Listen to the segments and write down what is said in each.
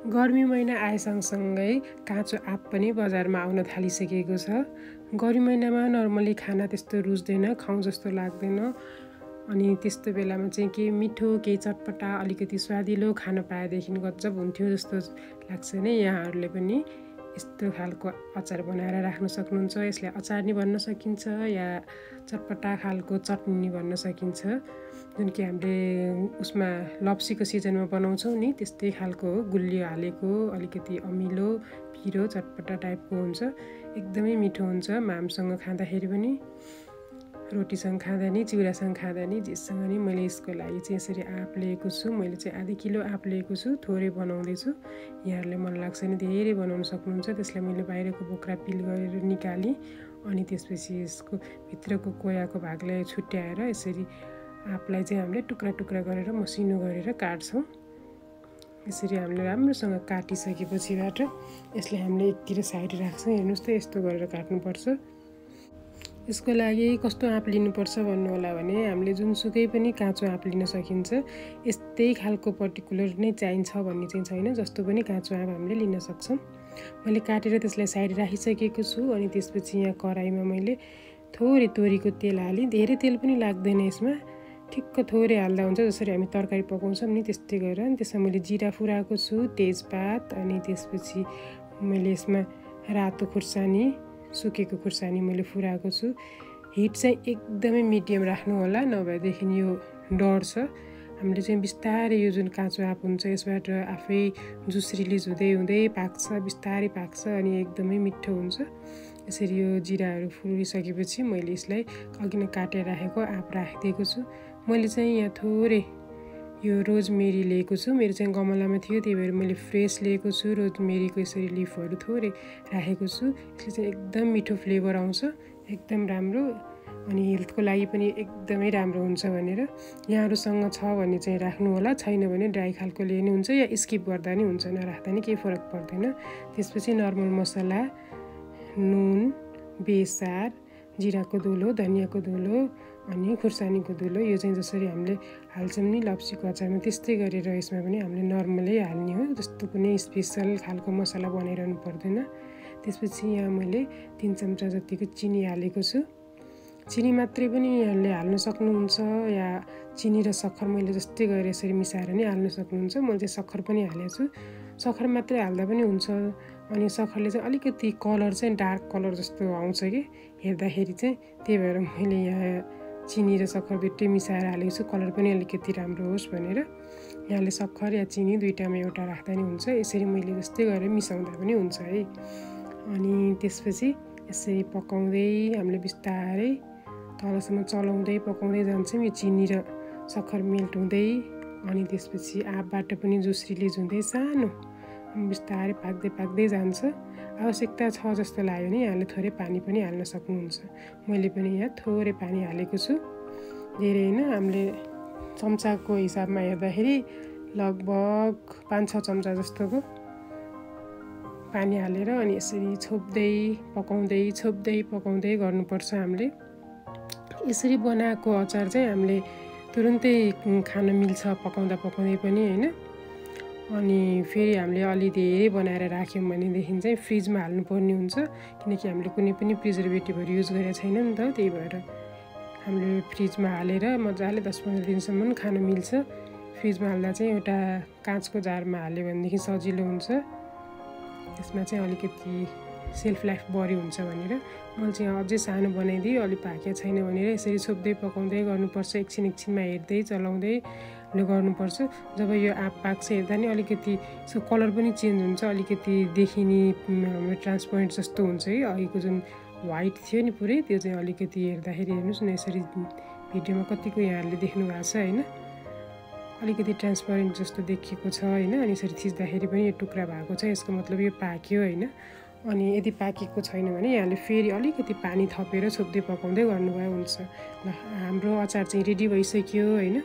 गर्मी महिना आए सँगसँगै काँचो आँप पनि बजारमा आउन थालिसकेको छ। गर्मी महिनामा नर्मली खाना त्यस्तो रुच्दैन, खाउँ जस्तो लाग्दैन। अनि त्यस्तो बेलामा चाहिँ केही मिठो, केही चटपटा, अलिकति स्वादिलो खान पाएदेखि गजब हुन्थ्यो जस्तो लाग्छ नै। यहाँहरूले पनि यस्तो खालको अचार बनाएर राख्न सक्नुहुन्छ। यसलाई अचार नि भन्न सकिन्छ या चटपटा खालको चटनी भन्न सकिन्छ, जुन कि हामीले उसमा लप्सीको सिजनमा बनाउँछौँ नि, त्यस्तै खालको हो। गुलियो हालेको, अलिकति अमिलो, पिरो, चटपटा टाइपको हुन्छ। एकदमै मिठो हुन्छ मामसँग खाँदाखेरि पनि, रोटीसँग खाँदा नि, चिउरासँग खाँदा नि, जेसँग नि। मैले यसको लागि चाहिँ यसरी आँप लिएको छु। मैले चाहिँ आधा किलो आँप लिएको छु, थोरै बनाउँदैछु। यहाँहरूले मन लाग्छ भने धेरै बनाउन सक्नुहुन्छ। त्यसलाई मैले बाहिरको बोक्रा पिल गरेर निकालेँ, अनि त्यसपछि यसको भित्रको कोयाको भागलाई छुट्याएर यसरी आँपलाई चाहिँ हामीले टुक्रा टुक्रा गरेर मसिनो गरेर काट्छौँ। यसरी हामीले राम्रोसँग काटिसकेपछिबाट यसलाई हामीले एकतिर साइड राख्छौँ। हेर्नुहोस् त, यस्तो गरेर काट्नुपर्छ। यसको लागि कस्तो आँप लिनुपर्छ भन्नु होला भने हामीले जुनसुकै पनि काँचो आँप लिन सकिन्छ। यस्तै खालको पर्टिकुलर नै चाहिन्छ भन्ने चाहिँ छैन, जस्तो पनि काँचो आँप हामीले लिन सक्छौँ। मैले काटेर त्यसलाई साइड राखिसकेको छु। अनि त्यसपछि यहाँ कराईमा मैले थोरै तोरीको तेल हालेँ। धेरै तेल पनि लाग्दैन यसमा, ठिक्क थोरै हाल्दा हुन्छ। जसरी हामी तरकारी पकाउँछौँ नि त्यस्तै गरेर। अनि त्यसमा मैले जिरा फुराएको छु, तेजपात, अनि त्यसपछि मैले यसमा रातो खुर्सानी, सुकेको खुर्सानी मैले फुराएको छु। हिट चाहिँ एकदमै मिडियम राख्नु होला, नभएदेखि यो डढ्छ। हामीले चाहिँ बिस्तारै यो जुन काँचो आँप हुन्छ यसबाट आफै जुस रिलिज हुँदै हुँदै पाक्छ, बिस्तारै पाक्छ, अनि एकदमै मिठो हुन्छ। यसरी यो जिराहरू फुलिसकेपछि मैले यसलाई अघि नै काटेर राखेको आँप राखिदिएको छु। मैले चाहिँ यहाँ थोरै यो रोजमेरी लिएको छु। मेरो चाहिँ गमलामा थियो, त्यही भएर मैले फ्रेस लिएको छु। रोजमेरीको यसरी लिफहरू थोरै राखेको छु। यसले चाहिँ एकदम मिठो फ्लेभर आउँछ, एकदम राम्रो, अनि हेल्थको लागि पनि एकदमै राम्रो हुन्छ भनेर। यहाँहरूसँग छ भने चाहिँ राख्नु होला, छैन भने ड्राई खालको लिने हुन्छ या स्किप गर्दा नि हुन्छ, नराख्दा नि केही फरक पर्दैन। त्यसपछि नर्मल मसला, नुन, बेसार, जिराको धुलो, धनियाँको धुलो, अनि खुर्सानीको धुलो, यो चाहिँ जसरी हामीले हाल्छौँ नि लप्सीको अचारमा त्यस्तै गरेर यसमा पनि हामीले नर्मलै हाल्ने हो। जस्तो कुनै स्पेसल खालको मसला बनाइरहनु पर्दैन। त्यसपछि यहाँ मैले 3 चम्चा जतिको चिनी हालेको छु। चिनी मात्रै पनि यहाँले हाल्न सक्नुहुन्छ, या चिनी र सक्खर मैले जस्तै गरेर यसरी मिसाएर नै हाल्न सक्नुहुन्छ। मैले चाहिँ सक्खर पनि हालेको छु। सक्खर मात्रै हाल्दा पनि हुन्छ। अनि सक्खरले चाहिँ अलिकति कलर चाहिँ डार्क कलर जस्तो आउँछ कि हेर्दाखेरि चाहिँ, त्यही भएर मैले यहाँ चिनी र सक्खर दुइटै मिसाएर हालेको छु, कलर पनि अलिकति राम्रो होस् भनेर। यहाँले सक्खर या चिनी दुइटामा एउटा राख्दा नि हुन्छ। यसरी मैले जस्तै गरेर मिसाउँदा पनि हुन्छ है। अनि त्यसपछि यसरी पकाउँदै हामीले बिस्तारै तलसम्म चलाउँदै पकाउँदै जान्छौँ। यो चिनी र सक्खर मेल्ट हुँदै, अनि त्यसपछि आँपबाट पनि जुस रिलिज हुँदै सानो बिस्तारै पाक्दै पाक्दै जान्छ। आवश्यकता छ जस्तो लाग्यो भने यहाँले थोरै पानी पनि हाल्न सक्नुहुन्छ। मैले पनि यहाँ थोरै पानी हालेको छु, धेरै होइन। हामीले चम्चाको हिसाबमा हेर्दाखेरि लगभग 5-6 चम्चा जस्तोको पानी हालेर अनि यसरी छोप्दै पकाउँदै गर्नुपर्छ हामीले। यसरी बनाएको अचार चाहिँ हामीले तुरुन्तै खान मिल्छ, पकाउँदा पनि होइन। अनि फेरि हामीले अलि धेरै बनाएर राख्यौँ भनेदेखि चाहिँ फ्रिजमा हाल्नुपर्ने हुन्छ, किनकि हामीले कुनै पनि प्रिजर्भेटिभहरू युज गरेको छैन नि त। त्यही भएर हामीले फ्रिजमा हालेर मजाले 10-15 दिनसम्म खान मिल्छ। फ्रिजमा हाल्दा चाहिँ एउटा काँचको जारमा हाल्यो भनेदेखि सजिलो हुन्छ, त्यसमा चाहिँ अलिकति सेल्फ लाइफ बढी हुन्छ भनेर। मैले चाहिँ अझै सानो बनाइदिएँ, अलिक पाकेको छैन भनेर। यसरी छोप्दै पकाउँदै गर्नुपर्छ, एकछिनमा हेर्दै चलाउँदै गर्नुपर्छ। जब यो आँप पाक्छ हेर्दा नि अलिकति यसको कलर पनि चेन्ज हुन्छ, अलिकति देखिने हाम्रो ट्रान्सपरेन्ट जस्तो हुन्छ कि। अघिको जुन वाइट थियो नि पुरै, त्यो चाहिँ अलिकति हेर्दाखेरि हेर्नुहोस् न, यसरी भिडियोमा कतिको यहाँहरूले देख्नु भएको छ होइन, अलिकति ट्रान्सपरेन्ट जस्तो देखिएको छ होइन। अनि यसरी थिच्दाखेरि पनि यो टुक्रा भएको छ, यसको मतलब यो पाक्यो होइन। अनि यदि पाकेको छैन भने यहाँले फेरि अलिकति पानी थपेर छोप्दै पकाउँदै गर्नुभयो हुन्छ। ल, हाम्रो अचार चाहिँ रेडी भइसक्यो होइन।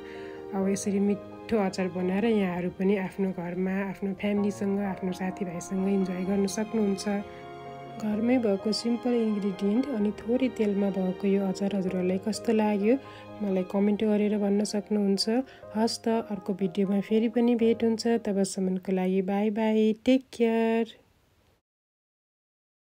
अब यसरी मिठो अचार बनाएर यहाँहरू पनि आफ्नो घरमा, आफ्नो फ्यामिलीसँग, आफ्नो साथीभाइसँग इन्जोय गर्न सक्नुहुन्छ। घरमै भएको सिम्पल इन्ग्रिडियन्ट अनि थोरै तेलमा भएको यो अचार हजुरहरूलाई कस्तो लाग्यो मलाई कमेन्ट गरेर भन्न सक्नुहुन्छ। हस् त अर्को भिडियोमा फेरि पनि भेट हुन्छ। तबसम्मको लागि बाई बाई, टेक केयर।